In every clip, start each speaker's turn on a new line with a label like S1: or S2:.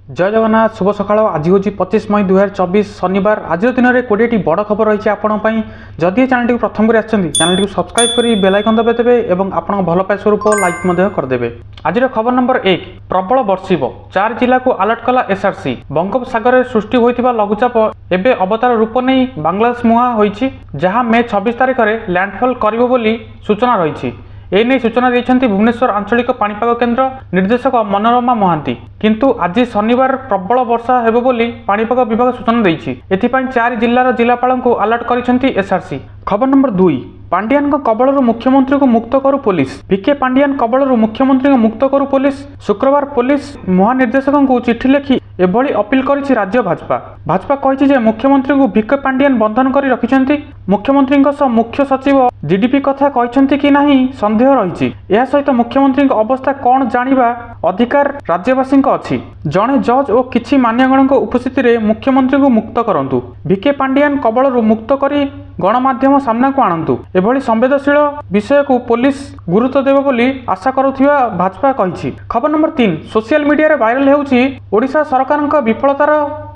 S1: जय जगन्नाथ शुभ सकाळ। आज हूँ 25 मई 2024 शनिवार। आज दिन में 20टी बड़ खबर रही है। जदि चैनल टी प्रथम कर चैनल टी सब्सक्राइब कर बेल आइकन दबाइदेवे और आपण भल पाए स्वरूप लाइक करदेवे। आज खबर नंबर 1, प्रबल बर्षिब 4 जिला को अलर्ट कला एसआरसी। बंगोपसागर सृष्टि होता लघुचाप एवं अवतार रूप नहीं बांग्लादेश मुहां होती, जहां मे 26 तारिख में लैंडफॉल करिबो बोली सूचना रही। एने सूचना देइछन्ति भुवनेश्वर आंचलिक पाणीपाग केन्द्र निर्देशक मनोरमा महांती। किंतु आज शनिवार प्रबल वर्षा हेबो बोली पाणीपाग विभाग सूचना देइछि। एथिपाई 4 जिल्लार जिलापालଙ୍କୁ अलर्ट करिछन्ति एसआरसी। खबर नंबर 2, पांडियान कबलरू मुख्यमंत्री को मुक्त करू पुलिस। भिके पांडियान कबलरू मुख्यमंत्री को मुक्त करू पुलिस शुक्रवार पुलिस महानिर्देशक को चिठी लिखि एभली अपील करिछि राज्य भाजपा। भाजपा कहिछि जे मुख्यमंत्री को भिके पांडियान बंधन करी रखिछन्ति। मुख्यमंत्री मुख्य सचिव जीडीपी कथा कहिछन्ति कि नाही संदेह रहिछि। एहा सहित मुख्यमंत्री अवस्था कौन जानिबा अधिकार राज्यवासी अछि। जणे जज और किछि मान्यगण उपस्थिति रे मुख्यमंत्री को मुक्त करंतु। भिके पांडियान कबलरू मुक्त करी गणमाध्यम सामना को आणंतु। एभली संवेदनशील विषय को पुलिस गुरुत्व देव बोली आशा करुथिबा भाजपा कहिछि। खबर नंबर 3, सोशल मीडिया रे वायरल हेउछि ओडिशा सरकारक विफलतार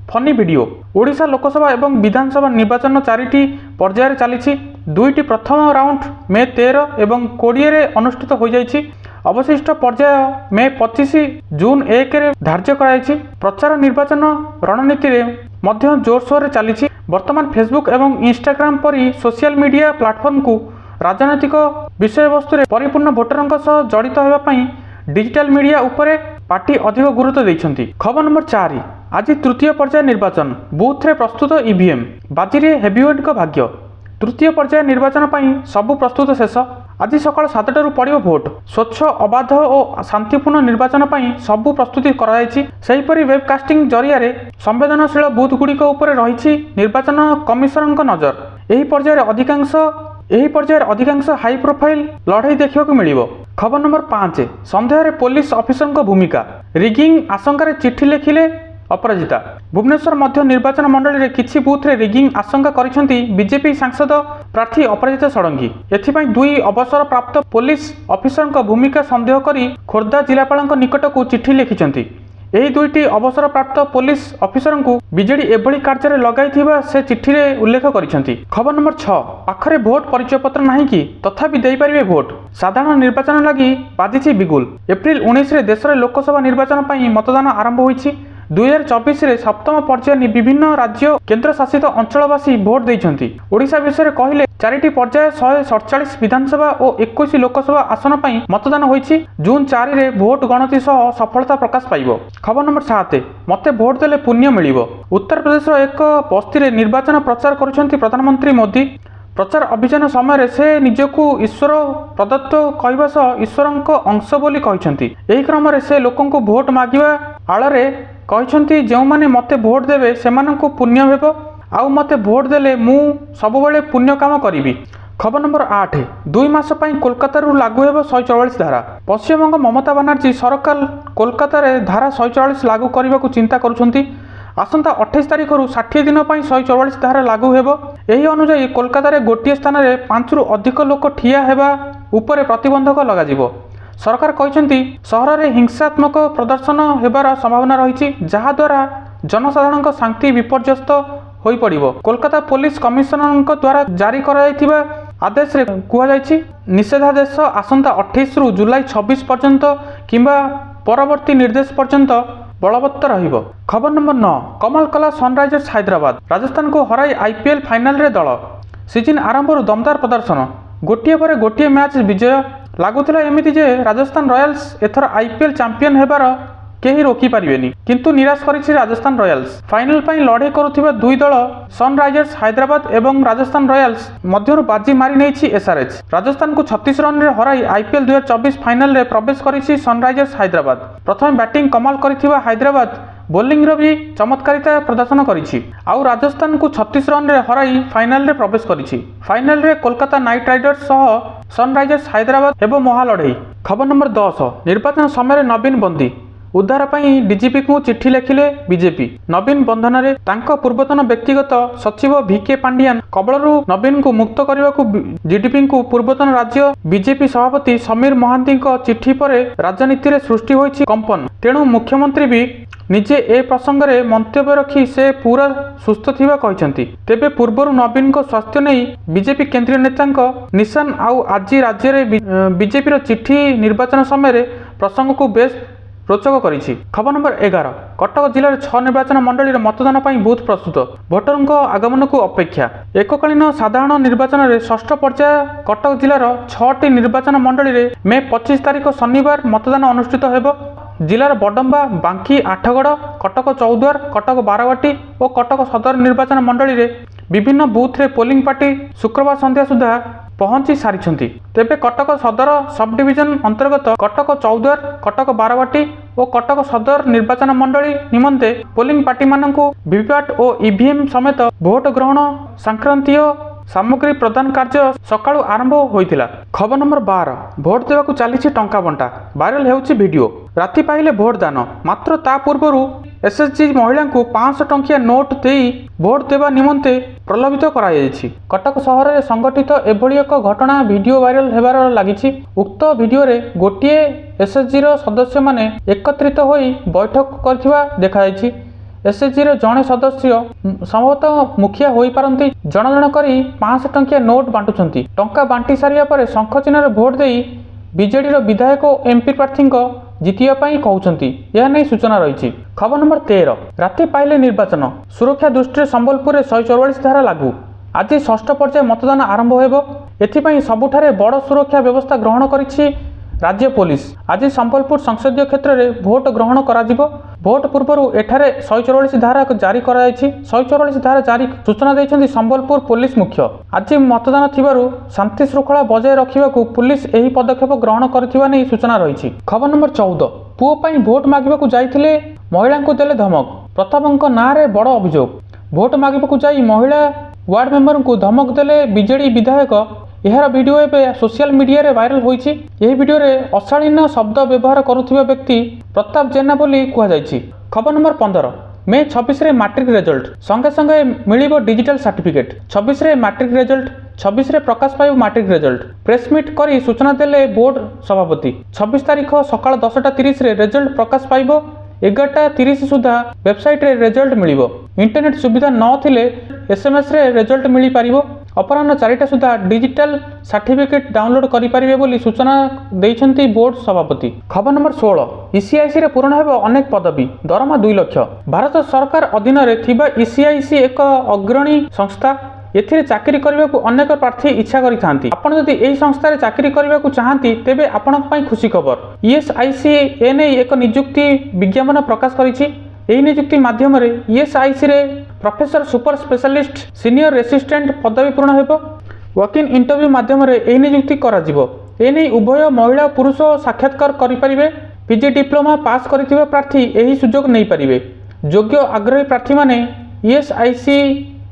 S1: फनी वीडियो। ओडिशा लोकसभा एवं विधानसभा निर्वाचन 4टी पर्यायर चली। 2टी प्रथम राउंड मे 13 एवं 20 रे अनुष्ठित हो जाइछि। अवशिष्ट पर्याय मे 25 जून 1 रे धार्य कराइछि। प्रचार निर्वाचन रणनीति रे मध्य जोरसोर रे चली। वर्तमान फेसबुक एवं इंस्टाग्राम परी सोशल मीडिया प्लेटफॉर्म को राजनैतिक विषय वस्तु रे परिपूर्ण भोटरंक सह जड़ित होगा पई डिजिटल मीडिया उपरे पार्टी अधिक गुरुत्व देइछन्ति। खबर नंबर 4, आज तृतीय पर्याय निर्वाचन बूथ रे प्रस्तुत ईवीएम बाजी रे हेवीवेट का भाग्य। तृतीय पर्याय निर्वाचन पई सबु प्रस्तुत शेष। आज सकाळ 7टारू पड़िबो भोट। स्वच्छ अबाध और शांतिपूर्ण निर्वाचन पई सबु प्रस्तुति कराइछि। सेहिपरि वेबकास्टिंग जरिया रे संवेदनशील बूथ गुड़िक उपरे रहिछि निर्वाचन कमिशनरक नजर। एही पर्यायर अधिकांश हाई प्रोफाइल लड़ाई देखा मिलिबो। खबर नंबर 5, संदेह रे पुलिस ऑफिसर भूमिका। रिगिंग आशंका चिठी लिखिले अपराजिता। भुवनेश्वर मध्य निर्वाचन मंडली रे किछि बूथ रे रिगिंग आशंका करिसेंति बीजेपी सांसद प्रार्थी अपराजिता षडंगी। एथिपाई 2 अवसर प्राप्त पुलिस ऑफिसर भूमिका संदेह करी खोर्धा जिलापाल निकट को चिठी लिखिसेंति। एही 2टी अवसर प्राप्त पुलिस ऑफिसर को बीजेडी एभली कार्य लगाई से चिठी रे उल्लेख करिसेंति। खबर नंबर 6, पाखरे भोट परिचय पत्र नाही कि तथापि देई परिबे भोट। साधारण निर्वाचन लगी बाजिछि बिगुल। एप्रिल 19 रे देश रे लोकसभा निर्वाचन पई मतदान आरंभ होईछि। 2024 रे सप्तम पर्याय विभिन्न राज्य केन्द्र शासित अंचलवासी भोट देइछन्ति। ओडिशा विषय कहले 4टी पर्याय 147 विधानसभा और 21 लोकसभा आसन पर मतदान होईछि। जून 4 रे भोट गणति सह सफलता प्रकाश पाइबो। खबर नंबर 7, मते भोट देले पुण्य मिलिबो। उत्तर प्रदेश एक बस्ती रे निर्वाचन प्रचार करुछन्ति प्रधानमंत्री मोदी। प्रचार अभियान समय से निजको ईश्वर प्रदत्त कहवा सह ईश्वरक अंश बोली कहिसन्ति। एही क्रम रे से लोकंको भोट मागिबा आଳରେ कहिसन्ति जो माने मते भोट देबे सेमानंको पुण्य हेबो, आउ मते भोट देले मु सबुबेले पुण्य काम करिवि। खबर नंबर 8, 2 मास पई कोलकाता रु लागू हेबो 144 धारा। पश्चिमबंग ममता बनर्जी सरकार कोलकाता रे धारा 144 लागू करबाकू चिंता करुछन्ति। आसंता 28 तारिख रु 60 दिन पई 144 धारा लागू हेबो। एही अनुसार कोलकाता रे गोटिए स्थान रे 5 रु अधिक लोक ठिया हेबा उपरे प्रतिबंधक लगाजिबो। सरकार कहिसन्ति शहर रे हिंसात्मक प्रदर्शन हेबार संभावना रहिछि, जहा द्वारा जनसाधारण शांति विपर्यस्त होई पड़िबो। कोलकाता पुलिस कमिशनर द्वारा जारी कराइथिबा आदेश रे कुहा जायछि निषेधादेश आसंता 28 रु जुलाई 26 पर्यंत किंबा परवर्ती निर्देश पर्यंत बलवत्तर रहिबो। खबर नंबर 9, कमाल कला सनराइजर्स हैदराबाद। राजस्थान को हराई आईपीएल फाइनल रे दल। सीजन आरंभ दमदार प्रदर्शन, गोटिए पर गोटिए मैच विजय। लागुला एमिति जे राजस्थान रॉयल्स एथर आईपीएल चैंपियन हेबार केही रोकी पारिबेनी, किंतु निराश करिछि राजस्थान रॉयल्स। फाइनल पई लड़ाई करुथिबा 2 दल सनराइजर्स हैदराबाद एवं राजस्थान रॉयल्स मध्यरु बाजी मारी नेछि एसआरएच। राजस्थान को 36 रन रे हराई आईपीएल 2024 फाइनल रे प्रवेश करिछि सनराइजर्स हैदराबाद। प्रथम बैटिंग कमाल करिथिबा हैदराबाद बोलिंग रो भी चमत्कारिता प्रदर्शन करिछि, आउ राजस्थान को 36 रन रे हराई फाइनल रे प्रवेश करिछि। फाइनल रे कोलकाता नाइट राइडर्स सह सनराइजर्स हैदराबाद हेबो महालड़ई। खबर नंबर 10, निर्वाचन समय नवीन बंदी। उद्धार पई डीजीपी को चिठी लिखिले बीजेपी। नवीन बंधन रे तांको पूर्वतन व्यक्तिगत सचिव भिके पांडियान कबलरू नवीन को मुक्त करने को जीडीपी को पूर्वतन राज्य बीजेपी सभापति समीर महांती चिठी पर राजनीति रे सृष्टि होईछि कंपन। तेणु मुख्यमंत्री भी ନିଜେ ଏ ପ୍ରସଙ୍ଗରେ ମନ୍ତବ୍ୟ ରଖି ସେ ପୁରା ସୁସ୍ଥ ଥିବା କହିଛନ୍ତି। ତେବେ ପୂର୍ବରୁ ନବୀନଙ୍କ ସ୍ୱାସ୍ଥ୍ୟ ନେଇ ବିଜେପି କେନ୍ଦ୍ରୀୟ ନେତାଙ୍କ ନିଶାନ ଆଉ ଆଜି ରାଜ୍ୟରେ ବିଜେପିର ଚିଠି ନିର୍ବାଚନ ସମୟରେ ପ୍ରସଙ୍ଗକୁ ବେଶ୍ ରୋଚକ କରିଛି। ଖବର ନମ୍ବର 11 କଟକ ଜିଲ୍ଲାରେ 6 ନିର୍ବାଚନ ମଣ୍ଡଳୀର ମତଦାନ ପାଇଁ ବୁଥ୍ ପ୍ରସ୍ତୁତ, ଭୋଟରଙ୍କ ଆଗମନକୁ ଅପେକ୍ଷା। ଏକକାଳୀନ ସାଧାରଣ ନିର୍ବାଚନରେ ଷଷ୍ଠ ପର୍ଯ୍ୟାୟ କଟକ ଜିଲ୍ଲାର 6ଟି ନିର୍ବାଚନ ମଣ୍ଡଳୀରେ ମେ 25 ତାରିଖ ଶନିବାର ମତଦାନ ଅନୁଷ୍ଠିତ ହେବ। ଜିଲ୍ଲାର ବଡମ୍ବା, ବାଙ୍କୀ, ଆଠଗଡ଼, କଟକ ଚୌଦ୍ୱାର, କଟକ ବାରବାଟୀ ଓ କଟକ ସଦର ନିର୍ବାଚନ ମଣ୍ଡଳୀରେ ବିଭିନ୍ନ ବୁଥରେ ପୋଲିଂ ପାର୍ଟି ଶୁକ୍ରବାର ସନ୍ଧ୍ୟା ସୁଦ୍ଧା ପହଞ୍ଚି ସାରିଛନ୍ତି। ତେବେ କଟକ ସଦର ସବ୍ ଡିଭିଜନ ଅନ୍ତର୍ଗତ କଟକ ଚୌଦ୍ୱାର, କଟକ ବାରବାଟୀ ଓ କଟକ ସଦର ନିର୍ବାଚନ ମଣ୍ଡଳୀ ନିମନ୍ତେ ପୋଲିଂ ପାର୍ଟିମାନଙ୍କୁ ଭିଭିପାଟ୍ ଓ ଇଭିଏମ୍ ସମେତ ଭୋଟ ଗ୍ରହଣ ସଂକ୍ରାନ୍ତୀୟ ସାମଗ୍ରୀ ପ୍ରଦାନ କାର୍ଯ୍ୟ ସକାଳୁ ଆରମ୍ଭ ହୋଇଥିଲା। ଖବର ନମ୍ବର 12 ଭୋଟ ଦେବାକୁ ଚାଲିଛି ଟଙ୍କା ବଣ୍ଟା, ଭାଇରାଲ ହେଉଛି ଭିଡିଓ। ରାତି ପାଇଲେ ଭୋଟ ଦାନ, ମାତ୍ର ତା ପୂର୍ବରୁ ଏସ୍ଏଚ୍ଜି ମହିଳାଙ୍କୁ 500 ଟଙ୍କିଆ ନୋଟ୍ ଦେଇ ଭୋଟ ଦେବା ନିମନ୍ତେ ପ୍ରଲୋଭିତ କରାଯାଇଛି। କଟକ ସହରରେ ସଂଗଠିତ ଏଭଳି ଏକ ଘଟଣା ଭିଡିଓ ଭାଇରାଲ ହେବାର ଲାଗିଛି। ଉକ୍ତ ଭିଡିଓରେ ଗୋଟିଏ ଏସ୍ଏଚ୍ଜିର ସଦସ୍ୟମାନେ ଏକତ୍ରିତ ହୋଇ ବୈଠକ କରିଥିବା ଦେଖାଯାଇଛି। ଏସ୍ଏଚ୍ଜିର ଜଣେ ସଦସ୍ୟ ସମ୍ଭବତଃ ମୁଖିଆ ହୋଇପାରନ୍ତି, ଜଣ ଜଣ କରି 500 ଟଙ୍କିଆ ନୋଟ୍ ବାଣ୍ଟୁଛନ୍ତି। ଟଙ୍କା ବାଣ୍ଟି ସାରିବା ପରେ ଶଙ୍ଖ ଚିହ୍ନରେ ଭୋଟ ଦେଇ ବିଜେଡିର ବିଧାୟକ ଓ ଏମ୍ପି ପ୍ରାର୍ଥୀଙ୍କ ଜିତିବା ପାଇଁ କହୁଛନ୍ତି, ଏହା ନେଇ ସୂଚନା ରହିଛି। ଖବର ନମ୍ବର 13 ରାତି ପାଇଲେ ନିର୍ବାଚନ, ସୁରକ୍ଷା ଦୃଷ୍ଟିରେ ସମ୍ବଲପୁରରେ 144 ଧାରା ଲାଗୁ। ଆଜି ଷଷ୍ଠ ପର୍ଯ୍ୟାୟ ମତଦାନ ଆରମ୍ଭ ହେବ। ଏଥିପାଇଁ ସବୁଠାରେ ବଡ଼ ସୁରକ୍ଷା ବ୍ୟବସ୍ଥା ଗ୍ରହଣ କରିଛି ରାଜ୍ୟ ପୋଲିସ। ଆଜି ସମ୍ବଲପୁର ସଂସଦୀୟ କ୍ଷେତ୍ରରେ ଭୋଟ ଗ୍ରହଣ କରାଯିବ। ଭୋଟ ପୂର୍ବରୁ ଏଠାରେ 144 ଧାରା ଜାରି କରାଯାଇଛି। 144 ଧାରା ଜାରି ସୂଚନା ଦେଇଛନ୍ତି ସମ୍ବଲପୁର ପୋଲିସ ମୁଖ୍ୟ। ଆଜି ମତଦାନ ଥିବାରୁ ଶାନ୍ତି ଶୃଙ୍ଖଳା ବଜାୟ ରଖିବାକୁ ପୁଲିସ ଏହି ପଦକ୍ଷେପ ଗ୍ରହଣ କରିଥିବା ନେଇ ସୂଚନା ରହିଛି। ଖବର ନମ୍ବର 14 ପୁଅ ପାଇଁ ଭୋଟ ମାଗିବାକୁ ଯାଇଥିଲେ ମହିଳାଙ୍କୁ ଦେଲେ ଧମକ, ପ୍ରତାପଙ୍କ ନାଁରେ ବଡ଼ ଅଭିଯୋଗ। ଭୋଟ ମାଗିବାକୁ ଯାଇ ମହିଳା ୱାର୍ଡ ମେମ୍ବରଙ୍କୁ ଧମକ ଦେଲେ ବିଜେଡି ବିଧାୟକ। ଏହାର ଭିଡିଓ ଏବେ ସୋସିଆଲ ମିଡିଆରେ ଭାଇରାଲ ହୋଇଛି। ଏହି ଭିଡିଓରେ ଅଶାଳୀନ ଶବ୍ଦ ବ୍ୟବହାର କରୁଥିବା ବ୍ୟକ୍ତି ପ୍ରତାପ ଜେନା ବୋଲି କୁହାଯାଇଛି। ଖବର ନମ୍ବର 15 ମେ 26ରେ ମାଟ୍ରିକ ରେଜଲ୍ଟ, ସଙ୍ଗେ ସଙ୍ଗେ ମିଳିବ ଡିଜିଟାଲ ସାର୍ଟିଫିକେଟ୍। 26ରେ ମାଟ୍ରିକ ରେଜଲ୍ଟ, 26ରେ ପ୍ରକାଶ ପାଇବ ମାଟ୍ରିକ ରେଜଲ୍ଟ। ପ୍ରେସମିଟ୍ କରି ସୂଚନା ଦେଲେ ବୋର୍ଡ ସଭାପତି। 26 ତାରିଖ ସକାଳ 10:30ରେ ରେଜଲ୍ଟ ପ୍ରକାଶ ପାଇବ। 11:30 ସୁଦ୍ଧା ୱେବସାଇଟ୍ରେ ରେଜଲ୍ଟ ମିଳିବ। ଇଣ୍ଟରନେଟ୍ ସୁବିଧା ନଥିଲେ ଏସ୍ଏମ୍ଏସ୍ରେ ରେଜଲ୍ଟ ମିଳିପାରିବ। ଅପରାହ୍ନ 4ଟା ସୁଦ୍ଧା ଡିଜିଟାଲ ସାର୍ଟିଫିକେଟ୍ ଡାଉନଲୋଡ୍ କରିପାରିବେ ବୋଲି ସୂଚନା ଦେଇଛନ୍ତି ବୋର୍ଡ ସଭାପତି। ଖବର ନମ୍ବର 16 ଇସିଆଇସିରେ ପୂରଣ ହେବ ଅନେକ ପଦବୀ, ଦରମା 2 ଲକ୍ଷ। ଭାରତ ସରକାର ଅଧୀନରେ ଥିବା ଇସିଆଇସି ଏକ ଅଗ୍ରଣୀ ସଂସ୍ଥା। ଏଥିରେ ଚାକିରି କରିବାକୁ ଅନେକ ପ୍ରାର୍ଥୀ ଇଚ୍ଛା କରିଥାନ୍ତି। ଆପଣ ଯଦି ଏହି ସଂସ୍ଥାରେ ଚାକିରି କରିବାକୁ ଚାହାନ୍ତି ତେବେ ଆପଣଙ୍କ ପାଇଁ ଖୁସି ଖବର। ଇଏସ୍ଆଇସି ଏନେଇ ଏକ ନିଯୁକ୍ତି ବିଜ୍ଞାପନ ପ୍ରକାଶ କରିଛି। ଏହି ନିଯୁକ୍ତି ମାଧ୍ୟମରେ ଇଏସ୍ଆଇସିରେ ପ୍ରଫେସର ସୁପର ସ୍ପେଶାଲିଷ୍ଟ ସିନିୟର ରେସିଷ୍ଟେଣ୍ଟ ପଦବୀ ପୂରଣ ହେବ। ୱାକ୍-ଇନ୍ ଇଣ୍ଟରଭ୍ୟୁ ମାଧ୍ୟମରେ ଏହି ନିଯୁକ୍ତି କରାଯିବ। ଏନେଇ ଉଭୟ ମହିଳା ଓ ପୁରୁଷ ସାକ୍ଷାତକାର କରିପାରିବେ। ପିଜି ଡିପ୍ଲୋମା ପାସ୍ କରିଥିବା ପ୍ରାର୍ଥୀ ଏହି ସୁଯୋଗ ନେଇପାରିବେ। ଯୋଗ୍ୟ ଆଗ୍ରହୀ ପ୍ରାର୍ଥୀମାନେ ଇଏସ୍ଆଇସି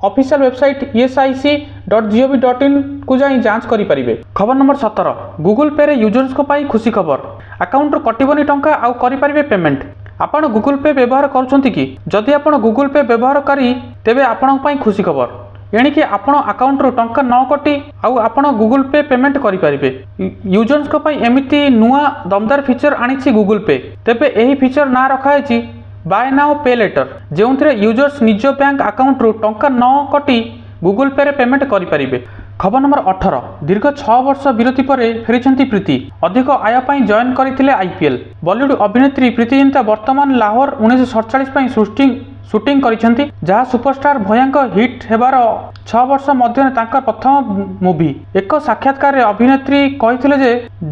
S1: ଅଫିସିଆଲ ୱେବସାଇଟ୍ esic.gov.in କୁ ଯାଇ ଯାଞ୍ଚ କରିପାରିବେ। ଖବର ନମ୍ବର 17 ଗୁଗଲ ପେରେ ୟୁଜର୍ସଙ୍କ ପାଇଁ ଖୁସି ଖବର, ଆକାଉଣ୍ଟରୁ କଟିବନି ଟଙ୍କା ଆଉ କରିପାରିବେ ପେମେଣ୍ଟ। ଆପଣ ଗୁଗଲ ପେ ବ୍ୟବହାର କରୁଛନ୍ତି କି? ଯଦି ଆପଣ ଗୁଗଲ ପେ ବ୍ୟବହାରକାରୀ ତେବେ ଆପଣଙ୍କ ପାଇଁ ଖୁସି ଖବର। ଏଣିକି ଆପଣ ଆକାଉଣ୍ଟରୁ ଟଙ୍କା ନ କଟି ଆଉ ଆପଣ ଗୁଗଲ ପେ ପେମେଣ୍ଟ କରିପାରିବେ। ୟୁଜର୍ସଙ୍କ ପାଇଁ ଏମିତି ନୂଆ ଦମଦାର ଫିଚର ଆଣିଛି ଗୁଗଲ ପେ। ତେବେ ଏହି ଫିଚର ନାଁ ରଖାଯାଇଛି ବାଏ ନାଓ ପେ ଲେଟର, ଯେଉଁଥିରେ ୟୁଜର୍ସ ନିଜ ବ୍ୟାଙ୍କ ଆକାଉଣ୍ଟରୁ ଟଙ୍କା ନ କଟି ଗୁଗଲ ପେରେ ପେମେଣ୍ଟ କରିପାରିବେ। ଖବର ନମ୍ବର 18 ଦୀର୍ଘ 6 ବର୍ଷ ବିରତି ପରେ ଫେରିଛନ୍ତି ପ୍ରୀତି। ଅଧିକ ଆୟ ପାଇଁ ଜଏନ୍ କରିଥିଲେ ଆଇପିଏଲ୍। ବଲିଉଡ୍ ଅଭିନେତ୍ରୀ ପ୍ରୀତି ଜିନ୍ତା ବର୍ତ୍ତମାନ ଲାହୋର 1947 ପାଇଁ ସୁଟିଂ କରିଛନ୍ତି, ଯାହା ସୁପରଷ୍ଟାର ଭୟାଙ୍କ ହିଟ୍ ହେବାର 6 ବର୍ଷ ମଧ୍ୟରେ ତାଙ୍କର ପ୍ରଥମ ମୁଭି। ଏକ ସାକ୍ଷାତକାରରେ ଅଭିନେତ୍ରୀ କହିଥିଲେ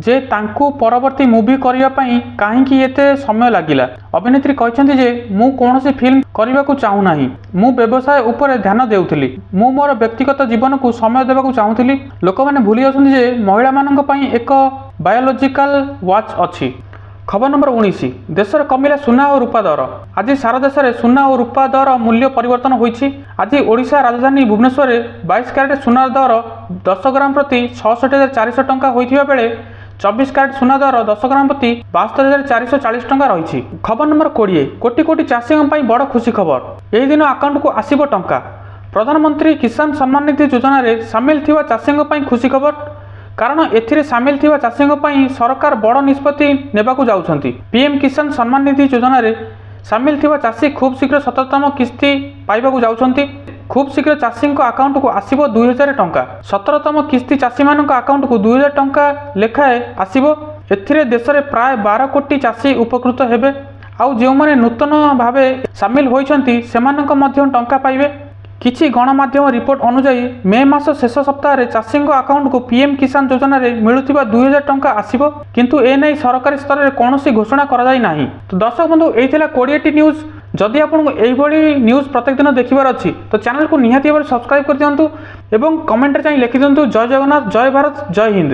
S1: ଯେ ତାଙ୍କୁ ପରବର୍ତ୍ତୀ ମୁଭି କରିବା ପାଇଁ କାହିଁକି ଏତେ ସମୟ ଲାଗିଲା। ଅଭିନେତ୍ରୀ କହିଛନ୍ତି ଯେ ମୁଁ କୌଣସି ଫିଲ୍ମ କରିବାକୁ ଚାହୁଁନାହିଁ, ମୁଁ ବ୍ୟବସାୟ ଉପରେ ଧ୍ୟାନ ଦେଉଥିଲି। ମୁଁ ମୋର ବ୍ୟକ୍ତିଗତ ଜୀବନକୁ ସମୟ ଦେବାକୁ ଚାହୁଁଥିଲି। ଲୋକମାନେ ଭୁଲି ଯାଉଛନ୍ତି ଯେ ମହିଳାମାନଙ୍କ ପାଇଁ ଏକ ବାୟୋଲୋଜିକାଲ ୱାଚ୍ ଅଛି। ଖବର ନମ୍ବର 19 ଦେଶରେ କମିଲା ସୁନା ଓ ରୂପା ଦର। ଆଜି ସାରା ଦେଶରେ ସୁନା ଓ ରୂପା ଦର ମୂଲ୍ୟ ପରିବର୍ତ୍ତନ ହୋଇଛି। ଆଜି ଓଡ଼ିଶା ରାଜଧାନୀ ଭୁବନେଶ୍ୱରରେ 22 କ୍ୟାରେଟ୍ ସୁନାର ଦର 10 ଗ୍ରାମ ପ୍ରତି 66,400 ଟଙ୍କା ହୋଇଥିବା ବେଳେ 24 କ୍ୟାରେଟ୍ ସୁନା ଦର 10 ଗ୍ରାମ ପ୍ରତି 72,440 ଟଙ୍କା ରହିଛି। ଖବର ନମ୍ବର 20 କୋଟି କୋଟି ଚାଷୀଙ୍କ ପାଇଁ ବଡ଼ ଖୁସି ଖବର। ଏହି ଦିନ ଆକାଉଣ୍ଟକୁ ଆସିବ ଟଙ୍କା। ପ୍ରଧାନମନ୍ତ୍ରୀ କିଷାନ ସମ୍ମାନ ନିଧି ଯୋଜନାରେ ସାମିଲ ଥିବା ଚାଷୀଙ୍କ ପାଇଁ ଖୁସି ଖବର, କାରଣ ଏଥିରେ ସାମିଲ ଥିବା ଚାଷୀଙ୍କ ପାଇଁ ସରକାର ବଡ଼ ନିଷ୍ପତ୍ତି ନେବାକୁ ଯାଉଛନ୍ତି। ପିଏମ୍ କିଷାନ ସମ୍ମାନ ନିଧି ଯୋଜନାରେ सामिल थिबा चाषी खूब शीघ्र 17तम किस्ती पाइबाकू जाउछंती। खूब शीघ्र चाषी अकाउंट को आसिबो 2000 टंका। 17तम किस्ती चाषी मान अकाउंट को 2000 टंका लेखाए आसिबो। एथिरे देश में प्राय 12 कोटी चाषी उपकृत हेबे। आउ जो माने नूतन भावे सामिल होइछंती सेमानक मध्य टंका पाइबे। किछि गणमाध्यम रिपोर्ट अनुसार मे मास शेष सप्ताह चाषी अकाउंट को पीएम किसान योजना रे मिलुथिबा 2000 टंका आसिबो, किंतु ए नै सरकारी स्तर रे कोनोसी घोषणा करा जाय नाही। तो दर्शक बंधु एई थिला 20टी न्यूज। जदि आपको यही न्यूज प्रत्येक दिन देखिबार अच्छी तो चैनल को निहाती भाव सब्सक्राइब कर दिंतु एवं कमेंट चाहिए लिखि दिंतु जय जगन्नाथ, जय भारत, जय हिंद।